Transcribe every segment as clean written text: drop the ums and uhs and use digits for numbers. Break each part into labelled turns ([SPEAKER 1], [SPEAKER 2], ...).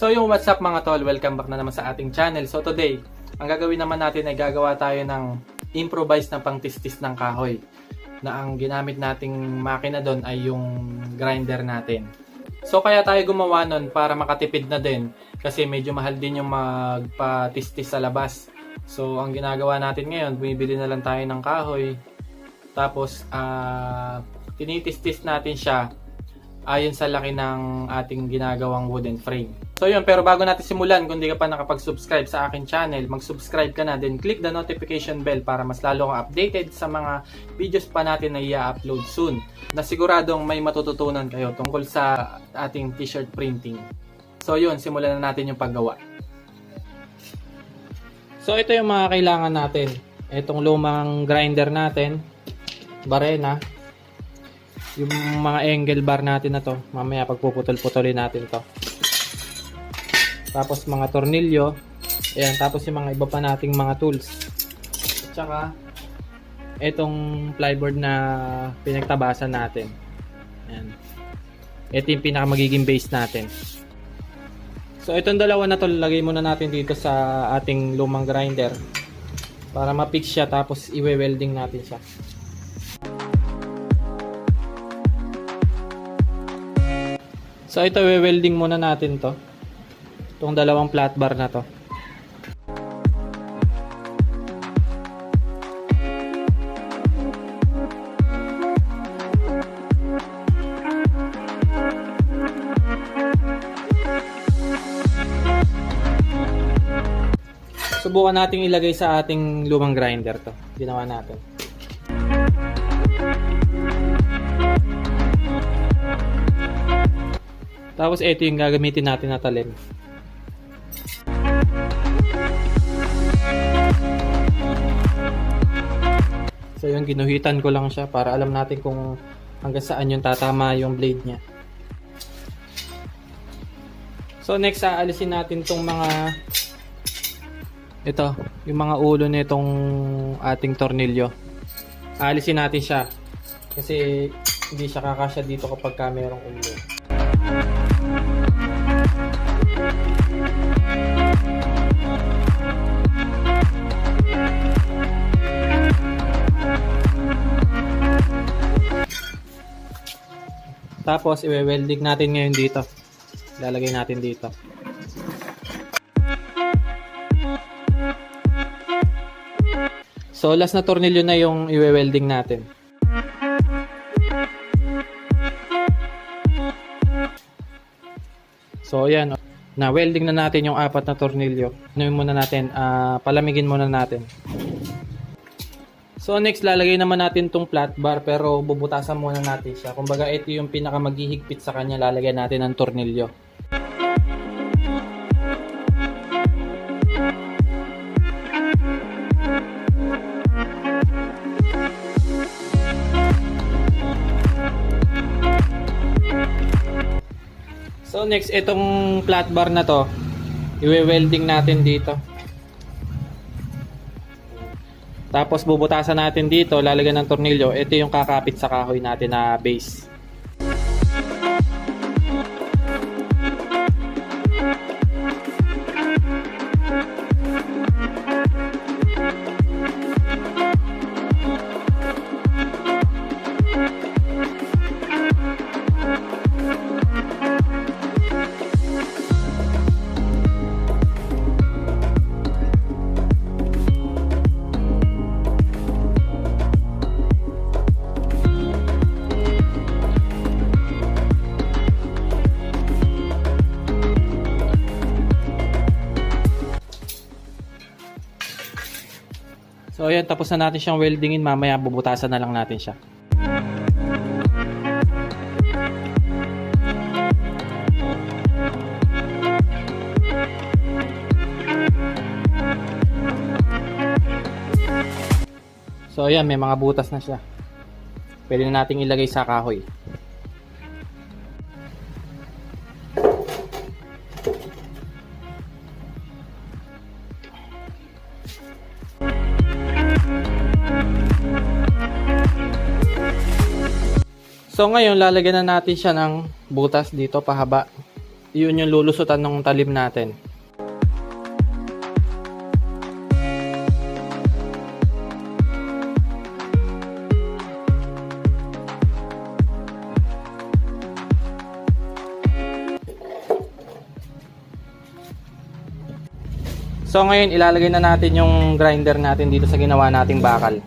[SPEAKER 1] So yung what's up mga tol, welcome back na naman sa ating channel. So today, ang gagawin naman natin ay gagawa tayo ng improvised na pangtistis ng kahoy. Na ang ginamit nating makina doon ay yung grinder natin. So kaya tayo gumawa nun para makatipid na din kasi medyo mahal din yung magpatistis sa labas. So ang ginagawa natin ngayon, bumibili na lang tayo ng kahoy. Tapos tinitistis natin siya ayon sa laki ng ating ginagawang wooden frame. So yun, pero bago natin simulan, kung di ka pa nakapag-subscribe sa akin channel, mag-subscribe ka na, then click the notification bell para mas lalo kang updated sa mga videos pa natin na i-upload soon. Na siguradong may matututunan kayo tungkol sa ating t-shirt printing. So yun, simulan na natin yung paggawa. So ito yung mga kailangan natin. Itong lumang grinder natin, barena, yung mga angle bar natin na to, mamaya pagpuputol-putulin natin to. Tapos mga tornilyo, ayan, tapos yung mga iba pa nating mga tools. At saka itong plyboard na pinagtabasan natin. Ayan. Ito yung pinaka magiging base natin. So itong dalawa na to, lagay muna natin dito sa ating lumang grinder para ma-fix siya, tapos i-welding natin siya. So ito, we-welding muna natin to. Itong dalawang flat bar na to. Subukan nating ilagay sa ating lumang grinder to. Ginawa natin. Tapos ito yung gagamitin natin na talim. So yung ginuhitan ko lang siya para alam natin kung hanggang saan yung tatama yung blade niya. So next, aalisin natin tong mga yung mga ulo nitong ating tornilyo. Aalisin natin siya kasi hindi siya kakasya dito kapag merong ulo. Tapos i-welding natin ngayon dito. Lalagay natin dito. So last na tornilyo na yung i-welding natin. So ayan, na welding na natin yung 4 na tornilyo. Ano muna natin, palamigin muna natin. So next, lalagay naman natin tong flat bar, pero bubutasan muna natin siya. Kumbaga ito yung pinaka maghihigpit sa kanya, lalagyan natin ng tornilyo. So next, itong flat bar na to, i-welding natin dito. Tapos bubutasan natin dito, lalagyan ng tornilyo. Ito yung kakapit sa kahoy natin na base. So ayan, tapos na natin siyang weldingin. Mamaya bubutasan na lang natin siya. So ayan, may mga butas na siya. Pwede na nating ilagay sa kahoy. So ngayon, lalagyan na natin siya ng butas dito pahaba. Yun yung lulusutan ng talim natin. So ngayon, ilalagay na natin yung grinder natin dito sa ginawa nating bakal.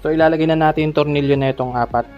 [SPEAKER 1] So ilalagay na natin yung tornilyo na itong 4.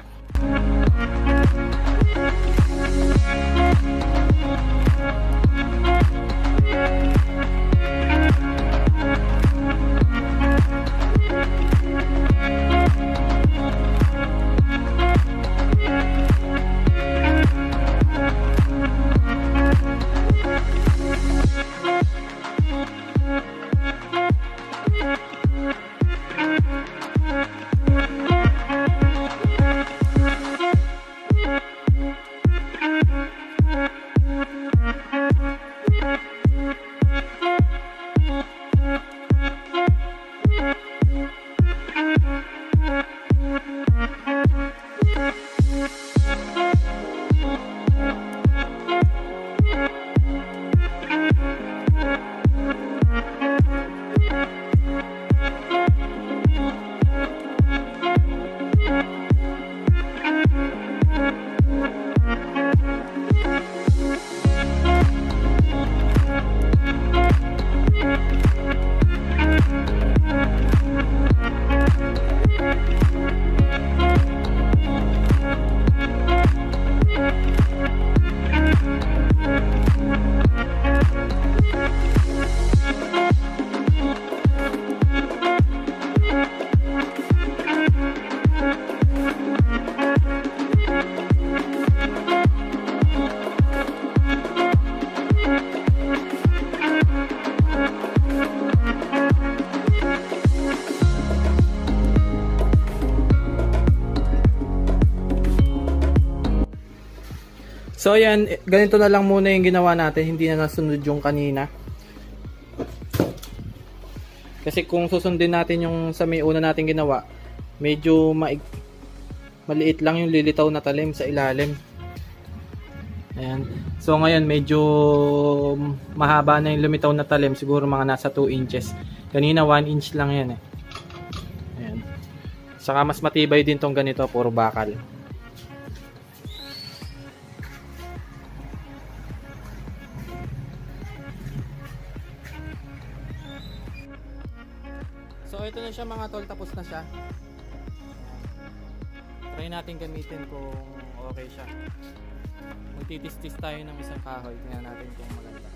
[SPEAKER 1] So ayan, ganito na lang muna yung ginawa natin, hindi na nasunod yung kanina. Kasi kung susundin natin yung sa may una natin ginawa, medyo maliit lang yung lilitaw na talim sa ilalim. Ayan. So ngayon medyo mahaba na yung lumitaw na talim, siguro mga nasa 2 inches. Kanina 1 inch lang yan eh. Ayan. Saka mas matibay din tong ganito, puro bakal. So ito na siya mga tol, tapos na siya. Try natin gamitin kung okay siya. Magtitis-tis tayo ng isang kahoy, tingnan natin kung maganda.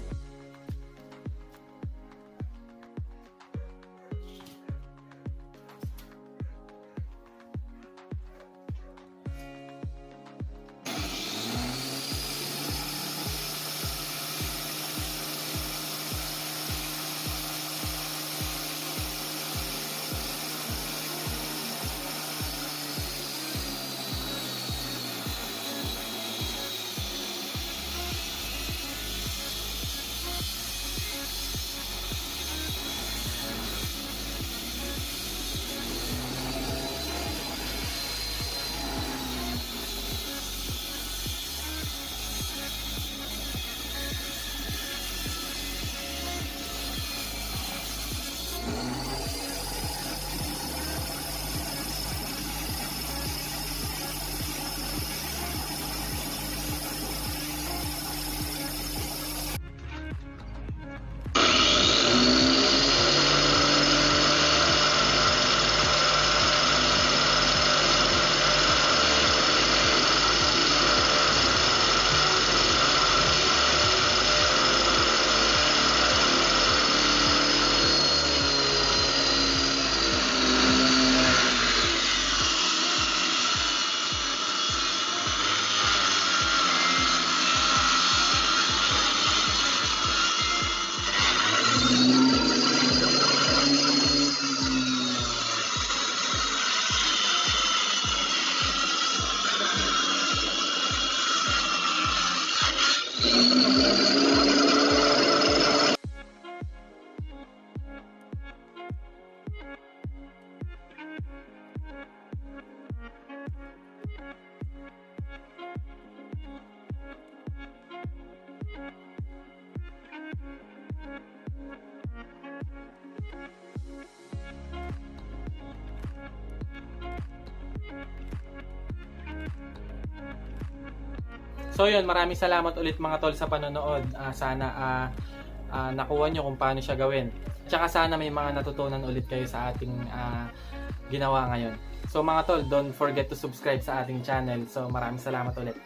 [SPEAKER 1] So yun, maraming salamat ulit mga tol sa panonood. Sana nakuha nyo kung paano siya gawin. Tsaka sana may mga natutunan ulit kayo sa ating ginawa ngayon. So mga tol, don't forget to subscribe sa ating channel. So maraming salamat ulit.